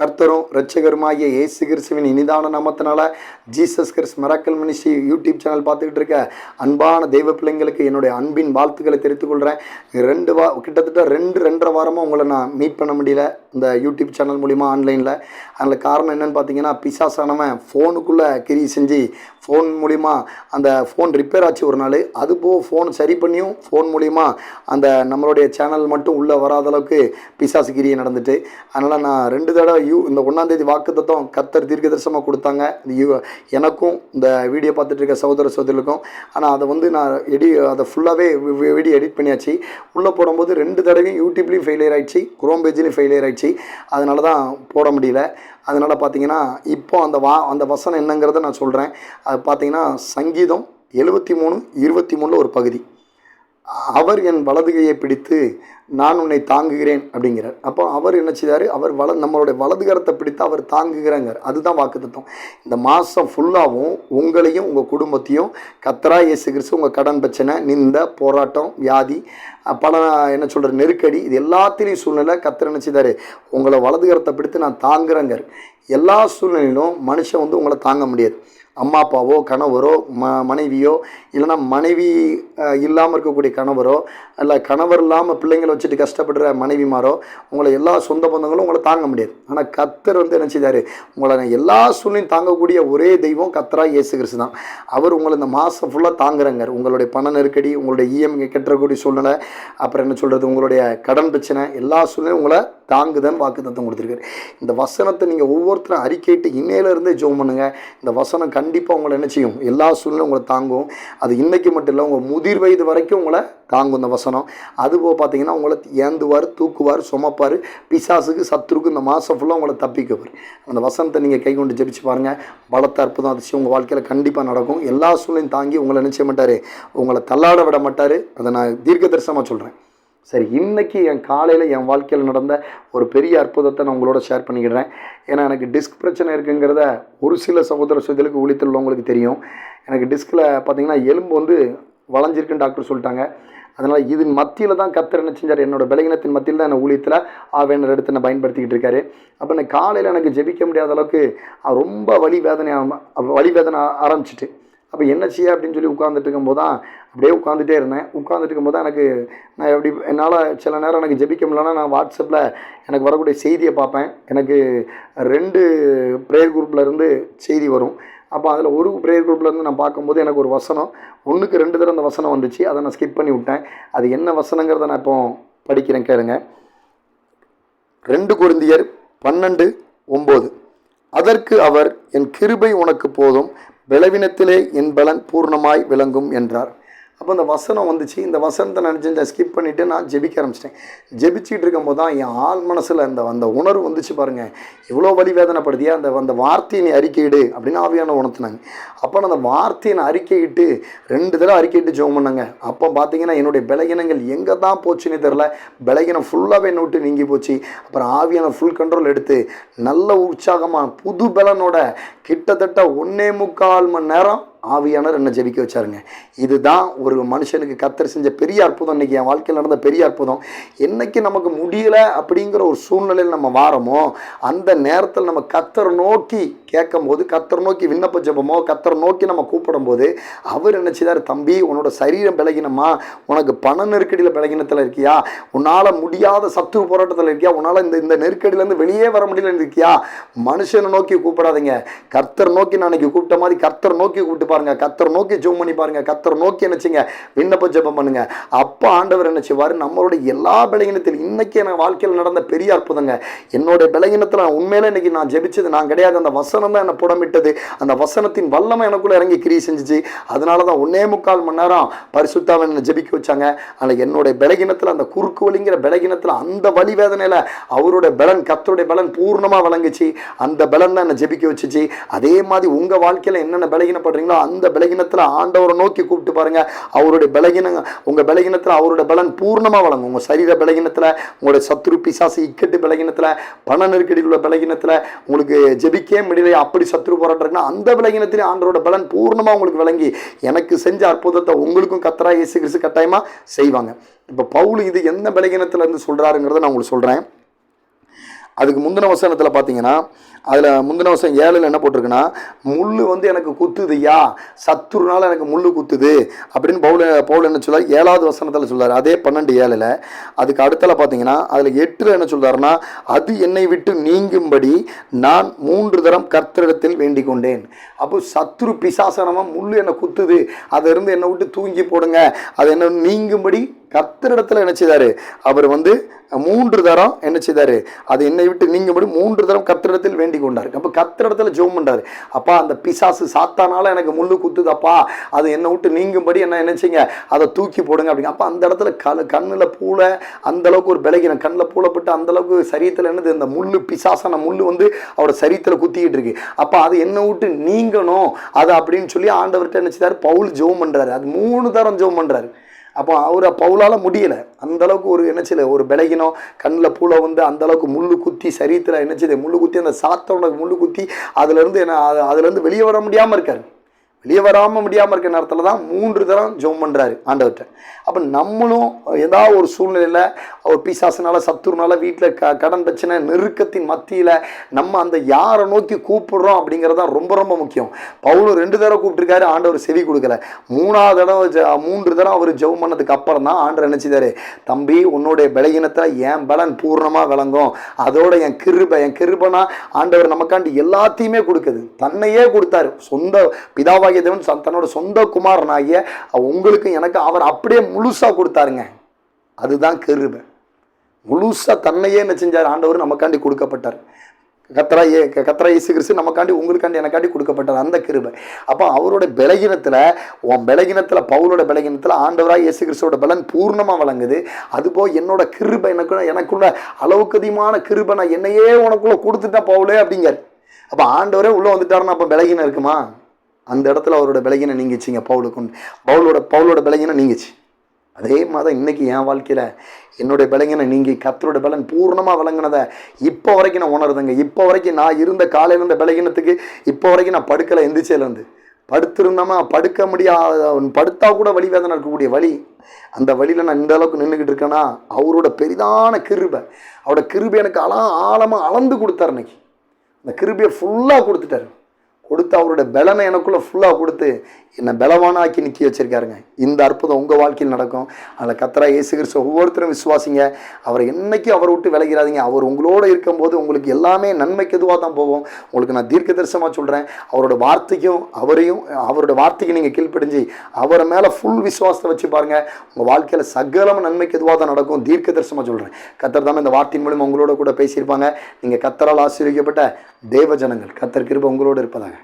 கர்த்தரும் இரட்சகருமாகிய இயேசு கிறிஸ்துவின் இனிதான நாமத்தினால Jesus Christ miracle ministry YouTube channel பார்த்துக்கிட்டு இருக்க அன்பான தெய்வ பிள்ளைங்களுக்கு என்னுடைய அன்பின் வாழ்த்துக்களை தெரிவித்துக் கொள்கிறேன். கிட்டத்தட்ட 2-2.5 வாரமாக உங்களை நான் மீட் பண்ண முடியல இந்த யூடியூப் சேனல் மூலிமா ஆன்லைனில். அதில் காரணம் என்னென்னு பார்த்தீங்கன்னா, பிசாசானவன் ஃபோனுக்குள்ளே கிரி செஞ்சு ஃபோன் மூலிமா அந்த ஃபோன் ரிப்பேர் ஆச்சு ஒரு நாள். அதுபோக ஃபோன் சரி பண்ணியும் ஃபோன் மூலிமா அந்த நம்மளுடைய சேனல் மட்டும் உள்ளே வராத அளவுக்கு பிசாசு கிரியை நடந்துட்டு, அதனால் நான் 2 தடவை இந்த 1ஆம் தேதி வாக்குத்தத்தம் கர்த்தர் தீர்க்கதரிசனமாக கொடுத்தாங்க எனக்கும் இந்த வீடியோ பார்த்துட்டு இருக்க சகோதர சகோதரிகளுக்கும். ஆனால் அதை நான் அதை ஃபுல்லாகவே வீடியோ எடிட் பண்ணியாச்சு. உள்ளே போடும்போது 2 தடவையும் யூடியூப்லேயும் ஃபெயிலியர் ஆகிடுச்சு, குரோம் பேஜ்லேயும் ஃபெயிலியர் ஆகிடுச்சு. அதனால தான் போட முடியல. அதனால் பார்த்தீங்கன்னா இப்போ அந்த வசனம் என்னங்கிறத நான் சொல்கிறேன். அது பார்த்தீங்கன்னா சங்கீதம் 73:23 ஒரு பகுதி. அவர் என் வலதுகையை பிடித்து நான் உன்னை தாங்குகிறேன் அப்படிங்கிறார். அப்போ அவர் என்ன செய்தார்? அவர் நம்மளுடைய வலதுகரத்தை பிடித்து அவர் தாங்குகிறாங்க. அதுதான் வாக்குத்தத்தம். இந்த மாதம் ஃபுல்லாகவும் உங்களையும் உங்கள் குடும்பத்தையும் கர்த்தராகிய இயேசு கிறிஸ்து உங்கள் கடன் பிரச்சனை, நிந்த போராட்டம், வியாதி, பல என்ன சொல்கிற நெருக்கடி, இது எல்லாத்திலையும் சூழ்நிலை கர்த்தர் என்ன செய்தார்? உங்களை வலதுகரத்தை பிடித்து நான் தாங்குறேங்க. எல்லா சூழ்நிலையிலும் மனுஷன் உங்களை தாங்க முடியாது. அம்மா அப்பாவோ கணவரோ மனைவியோ, இல்லைனா மனைவி இல்லாமல் இருக்கக்கூடிய கணவரோ, இல்லை கணவர் இல்லாமல் பிள்ளைங்களை வச்சுட்டு கஷ்டப்படுற மனைவிமாரோ, உங்களை எல்லா சொந்த பந்தங்களும் உங்களை தாங்க முடியாது. ஆனால் கர்த்தர் என்ன செய்தார்? உங்களை எல்லா சூழ்நிலையும் தாங்கக்கூடிய ஒரே தெய்வம் கர்த்தராகிய இயேசு கிறிஸ்து தான். அவர் உங்களை இந்த மாதம் ஃபுல்லாக தாங்குறாங்க. உங்களுடைய பண நெருக்கடி, உங்களுடைய இஎம்ஐ கட்டக்கூடிய சூழ்நிலை, அப்புறம் என்ன சொல்கிறது, உங்களுடைய கடன் பிரச்சனை, எல்லா சூழ்நிலையும் உங்களை தாங்குதன் வாக்குத்தத்தம் கொடுத்துருக்காரு. இந்த வசனத்தை நீங்கள் ஒவ்வொருத்தரும் அறிக்கையிட்டு இன்னையிலேருந்தே ஜெபம் பண்ணுங்கள். இந்த வசனம் கண்டிப்பாக உங்களை என்ன செய்யும்? எல்லா சூழ்நிலையும் உங்களை தாங்கும். அது இன்றைக்கி மட்டும் இல்லை, உங்கள் முதிர் வயது வரைக்கும் உங்களை தாங்கும் இந்த வசனம். அதுபோல் பார்த்தீங்கன்னா உங்களை ஏந்துவார், தூக்குவார், சுமப்பார். பிசாசுக்கு சத்துருக்கு இந்த மாதம் ஃபுல்லாக உங்களை தப்பிக்குவார். அந்த வசனத்தை நீங்கள் கை கொண்டு ஜெபிச்சு பாருங்கள். பலத்த அற்புதம் அதிர்ச்சி உங்கள் வாழ்க்கையில் கண்டிப்பாக நடக்கும். எல்லா சூழ்நிலையும் தாங்கி உங்களை என்ன செய்ய மாட்டார்? உங்களை தள்ளாட விட மாட்டார். அதை நான் தீர்க்க தரிசனமாக சொல்கிறேன். சரி, இன்றைக்கி என் காலையில் என் வாழ்க்கையில் நடந்த ஒரு பெரிய அற்புதத்தை நான் உங்களோட ஷேர் பண்ணிக்கிறேன். ஏன்னா எனக்கு டிஸ்க் பிரச்சனை இருக்குங்கிறத ஒரு சில சகோதர சகோதரிகளுக்கு ஊழியத்தில் உள்ளவங்களுக்கு தெரியும். எனக்கு டிஸ்கில் பார்த்திங்கன்னா எலும்பு வளைஞ்சிருக்குன்னு டாக்டர் சொல்லிட்டாங்க. அதனால் இது மத்தியில் தான் கர்த்தர் என்ன செஞ்சார்? என்னோடய பலகீனத்தின் மத்தியில் தான் என்னை ஊழியத்தில் ஆவேனர் எடுத்து என்னை பயன்படுத்திக்கிட்டு இருக்காரு. அப்போ எனக்கு காலையில் எனக்கு ஜெபிக்க முடியாத அளவுக்கு ரொம்ப வலி வேதனை ஆரம்பிச்சிட்டு, அப்போ என்ன செய்ய அப்படின்னு சொல்லி உட்காந்துட்டு இருக்கும்போது தான் அப்படியே உட்காந்துட்டே இருந்தேன். உட்காந்துட்டு இருக்கும்போது தான் நான் எப்படி என்னால் சில நேரம் எனக்கு ஜெபிக்க முடியலன்னா நான் வாட்ஸ்அப்பில் எனக்கு வரக்கூடிய செய்தியை பார்ப்பேன். எனக்கு 2 ப்ரேயர் குரூப்பில் இருந்து செய்தி வரும். அப்போ அதில் ஒரு ப்ரேயர் குரூப்லேருந்து நான் பார்க்கும்போது எனக்கு ஒரு வசனம் 1க்கு 2 தடவை அந்த வசனம் வந்துச்சு. அதை நான் ஸ்கிப் பண்ணி விட்டேன். அது என்ன வசனங்கிறத நான் இப்போ படிக்கிறேன், கேளுங்க. 2 கொரிந்தியர் 12:9. அதற்கு அவர், என் கிருபை உனக்கு போதும், பலவீனத்திலே என் பலன் பூர்ணமாய் விளங்கும் என்றார். அப்போ அந்த வசனம் வந்துச்சு. இந்த வசனத்தை நினச்சி ஸ்கிப் பண்ணிவிட்டு நான் ஜெபிக்க ஆரம்பிச்சிட்டேன். ஜெபிச்சிட்டு இருக்கும்போது தான் என் ஆள் மனசில் அந்த உணர்வு வந்துச்சு. பாருங்கள், இவ்வளோ வலி வேதனைப்படுத்தியா அந்த வார்த்தையை நீ அறிக்கையிடு அப்படின்னு ஆவியான உணர்த்தினாங்க. அப்போ நான் அந்த வார்த்தையை நான் அறிக்கையிட்டு 2 தடவை அறிக்கையிட்டு ஜெபம் பண்ணாங்க. அப்போ பார்த்தீங்கன்னா என்னுடைய பலகீனங்கள் எங்கே தான் போச்சுன்னே தெரில. பலகீனம் ஃபுல்லாகவே என்னை விட்டு நீங்கி போச்சு. அப்புறம் ஆவியான ஃபுல் கண்ட்ரோல் எடுத்து நல்ல உற்சாகமாக புது பலனோட கிட்டத்தட்ட 1.25 மணி நேரம் ஆவியானவர் என்னை ஜெபிக்க வச்சாருங்க. இதுதான் ஒரு மனுஷனுக்கு கர்த்தர் செஞ்ச பெரிய அற்புதம். இன்றைக்கி என் வாழ்க்கையில் நடந்த பெரிய அற்புதம். என்றைக்கு நமக்கு முடியலை அப்படிங்கிற ஒரு சூழ்நிலையில் நம்ம வாரமோ, அந்த நேரத்தில் நம்ம கர்த்தர் நோக்கி கேட்கும்போது, கர்த்தர் நோக்கி விண்ணப்ப ஜெபமோ, கர்த்தர் நோக்கி நம்ம கூப்பிடும்போது, அவர் என்ன செய்தார்? தம்பி, உன்னோட சரீரம் பலகீனமா, உனக்கு பண நெருக்கடியில் பலகீனத்தில் இருக்கியா, உன்னால் முடியாத சத்துரு போராட்டத்தில் இருக்கியா, உன்னால் இந்த நெருக்கடியிலேருந்து வெளியே வர முடியல இருக்கியா, மனுஷனை நோக்கி கூப்பிடாதீங்க, கர்த்தர் நோக்கி நான் இன்னைக்கு கூப்பிட்ட மாதிரி கர்த்தர் நோக்கி கூப்பிட்டு பாருங்க. கர்த்தர் நோக்கி ஜெபம் பண்ணி பாருங்க. கர்த்தர் நோக்கி என்ன செய்யுங்க? விண்ணப்ப ஜெபம் பண்ணுங்க. அப்போ ஆண்டவர் என்ன செய்வார்? நம்மளோட எல்லா பலகீனத்தில் இன்னைக்கு என் வாழ்க்கையில் நடந்த பெரிய அற்புதங்க. என்னோட பலகீனத்தில் உண்மையில இன்னைக்கு நான் ஜெபிச்சது நான் கிடையாது. அந்த வசனம் தான் என்னை புடமிட்டது. அந்த வசனத்தின் வல்லமை எனக்குள்ள இறங்கி கிரியை செஞ்சிச்சு. அதனால தான் 1.25 மணி நேரம் பரிசுத்தாவை என்னை ஜெபிக்க வச்சாங்க. ஆனால் என்னுடைய பலகீனத்தில், அந்த குறுக்கு வலிங்கிற பலகீனத்தில், அந்த வலி வேதனையில் அவரோட பலன், கர்த்தருடைய பலன் பூர்ணமாக விளங்குச்சு. அந்த பலன் தான் என்னை ஜெபிக்க வச்சுச்சு. அதே மாதிரி உங்கள் வாழ்க்கையில் என்னென்ன பலகீனப்படுறீங்களோ அந்த பலகீனத்தில் ஆண்டவரை நோக்கி கூப்பிட்டு பாருங்க. அவருடைய உங்கள் பலகீனத்தில் அவருடைய பலன் பூர்ணமாக வழங்கும். உங்கள் சரீர பலகீனத்தில், உங்களுடைய சத்துரு பிசாசு இக்கட்டு பலகீனத்தில், பண நெருக்கடியில் உள்ள பலகீனத்தில், உங்களுக்கு ஜெபிக்கவே முடியல அப்படி சத்துரு போராட்டம் இருக்குன்னா அந்த பலகீனத்திலே ஆண்டவரோட பலன் பூர்ணமாக உங்களுக்கு விளங்கி எனக்கு செஞ்ச அற்புதத்தை உங்களுக்கும் கர்த்தராகிய இயேசு கிறிஸ்து கட்டாயமாக செய்வாங்க. இப்போ பவுல் இது எந்த பலகீனத்தில் இருந்து சொல்கிறாருங்கிறத நான் உங்களுக்கு சொல்கிறேன். அதுக்கு முந்தின வசனத்தில் பார்த்தீங்கன்னா, அதில் முந்தின வசனம் 7ல் என்ன போட்டிருக்குன்னா, முள் எனக்கு குத்துதுயா, சத்துருனால எனக்கு முள் குத்துது அப்படின்னு பவுல் என்ன சொல்றாரு, 7வது வசனத்தில் சொல்றாரு. அதே 12:7. அதுக்கு அடுத்தல பார்த்தீங்கன்னா, அதில் 8ல் என்ன சொல்றாருன்னா, அது என்னை விட்டு நீங்கும்படி நான் 3 தரம் கர்த்தரிடத்தில் வேண்டிக் கொண்டேன். அப்போ சத்துரு பிசாசனமாக முள் என்னை குத்துது, அதை இருந்து என்னை விட்டு தூங்கி போடுங்க, அது என்ன நீங்கும்படி கர்த்தரிடத்தில் என்ன செய்தார், அவர் 3 தரம் என்ன செய்தார், அது என்னை விட்டு நீங்கும்படி 3 தரம் கர்த்தரிடத்தில் வேண்டிக் கொண்டார். அப்போ கர்த்தரிடத்தில் ஜெபம் பண்ணுறாரு. அப்பா அந்த பிசாசு சாத்தானால எனக்கு முள்ளு குத்துதப்பா, அது என்னை விட்டு நீங்கும்படி என்ன செய்யுங்க, அதை தூக்கி போடுங்க அப்படிங்க. அப்போ அந்த இடத்துல கண்ணில் பூளை, அந்தளவுக்கு ஒரு விலகினம், கண்ணில் பூளைப்பட்டு அந்தளவுக்கு சரீரத்தில் என்னது, இந்த முள்ளு பிசாசான முள்ளு அவரோட சரீரத்தில் குத்திக்கிட்டு இருக்கு. அப்போ அது என்னை விட்டு நீங்கணும் அது அப்படின்னு சொல்லி ஆண்டவர்கிட்ட என்ன செய்தார், பவுல் ஜெபம் பண்ணுறாரு. அது 3 தரம் ஜெபம் பண்ணுறாரு. அப்போ பவுலால் முடியலை, அந்தளவுக்கு ஒரு என்ன செய்யலை, ஒரு விலகினோம், கண்ணில் பூளை அந்தளவுக்கு முள்ளு குத்தி சரீரத்தில் என்ன செய்யுது, முள்ளு குத்தி அந்த சாத்தோட முள்ளு குத்தி அதுலேருந்து வெளியே வர முடியாமல் இருக்கார். வெளியே வராமல் முடியாமல் இருக்க நேரத்தில் தான் 3 தரம் ஜெபம் பண்ணுறாரு ஆண்டவர்கிட்ட. அப்போ நம்மளும் ஏதாவது ஒரு சூழ்நிலையில் ஒரு பிசாசுனால சத்துருனால வீட்டில் கடன் பிரச்சனை நெருக்கத்தின் மத்தியில் நம்ம அந்த யாரை நோக்கி கூப்பிடுறோம் அப்படிங்கிறது தான் ரொம்ப ரொம்ப முக்கியம். பவுலும் 2 தடவை கூப்பிட்டுருக்காரு, ஆண்டவர் செவி கொடுக்கல. 3வது தடவை 3 தடவை அவர் ஜெபம் பண்ணதுக்கு அப்புறம் தான் ஆண்டவர் என்ன செய்தார், தம்பி உன்னுடைய பலகீனத்தில் என் பலன் பூர்ணமாக விளங்கும், அதோட என் கிருபைனா ஆண்டவர் நமக்காண்டி எல்லாத்தையுமே கொடுக்குது, தன்னையே கொடுத்தாரு. சொந்த பிதாவாகிய தேவன் தன்னோட சொந்த குமாரனாகிய உங்களுக்கு எனக்கு அவர் அப்படியே முழுசா கொடுத்தாருங்க. அதுதான் கிருபை. முழுசா தன்னையே என்ன செஞ்சார், ஆண்டவர் நமக்காண்டி கொடுக்கப்பட்டார். கர்த்தரா இயேசு கிறிஸ்து நமக்காண்டி உங்களுக்காண்டி எனக்காண்டி கொடுக்கப்பட்டார் அந்த கிருபை. அப்போ அவரோட பலகீனத்தில் பவுலோட பலகீனத்தில் ஆண்டவராக இயேசு கிறிஸ்துவோட பலன் பூர்ணமாக வழங்குது. அதுபோல் என்னோட கிருபை எனக்குள்ள அளவுக்கு அதிகமான கிருபை நான் என்னையே உனக்குள்ள கொடுத்துட்டேன் பவுலே அப்படிங்கார். அப்போ ஆண்டவரே உள்ளே வந்துட்டாருன்னா அப்போ பலகீனம் இருக்குமா? அந்த இடத்துல அவரோட பலகீனம் நீங்கிச்சிங்க. பவுலோட பலகீனம் நீங்கிச்சு. அதே மாதிரி இன்னைக்கு என் வாழ்க்கையில் என்னுடைய பலகீனம் நீங்கி கர்த்தரோட பலன் பூர்ணமாக விளங்கினதை இப்போ வரைக்கும் நான் உணர்றதுங்க. இப்போ வரைக்கும் நான் இருந்த காலையில் இருந்த பலகீனத்துக்கு இப்போ வரைக்கும் நான் படுக்கலை, எந்திரிச்சேலேருந்து படுத்திருந்தோமா படுக்க முடியாத, படுத்தா கூட வலி வேதனை இருக்கக்கூடிய வலி, அந்த வழியில் நான் இந்த அளவுக்கு நின்றுக்கிட்டு இருக்கேன்னா அவரோட பெரிதான கிருபை. அவரோட கிருபை எனக்கு ஆழமாக அளந்து கொடுத்தார். இன்னைக்கு அந்த கிருபையை ஃபுல்லாக கொடுத்துட்டாரு. அவரோட பலனை எனக்குள்ளே ஃபுல்லாக கொடுத்து என்னை பலவானாக்கி நிற்க வச்சிருக்காருங்க. இந்த அற்புதம் உங்கள் வாழ்க்கையில் நடக்கும். அதில் கர்த்தரா இயேசு கிறிஸ்து ஒவ்வொருத்தரும் விசுவாசிங்க. அவரை என்னைக்கும் அவரை விட்டு விலகிறாதீங்க. அவர் உங்களோட இருக்கும்போது உங்களுக்கு எல்லாமே நன்மைக்கு எதுவாக தான் போகும். உங்களுக்கு நான் தீர்க்க தரிசனமாக சொல்கிறேன், அவரோட வார்த்தைக்கு நீங்கள் கீழ்ப்படிஞ்சு அவரை மேலே ஃபுல் விசுவாசத்தை வச்சு பாருங்கள், உங்கள் வாழ்க்கையில் சகலம் நன்மைக்கு எதுவாக தான் நடக்கும். தீர்க்க தரிசனமாக சொல்கிறேன். கர்த்தர் தான் இந்த வார்த்தையின் மூலமாக உங்களோட கூட பேசியிருப்பாங்க. நீங்கள் கர்த்தரால் ஆசீர்வதிக்கப்பட்ட தேவ ஜனங்கள். கர்த்தர் கிருபை உங்களோடு இருப்பதாக.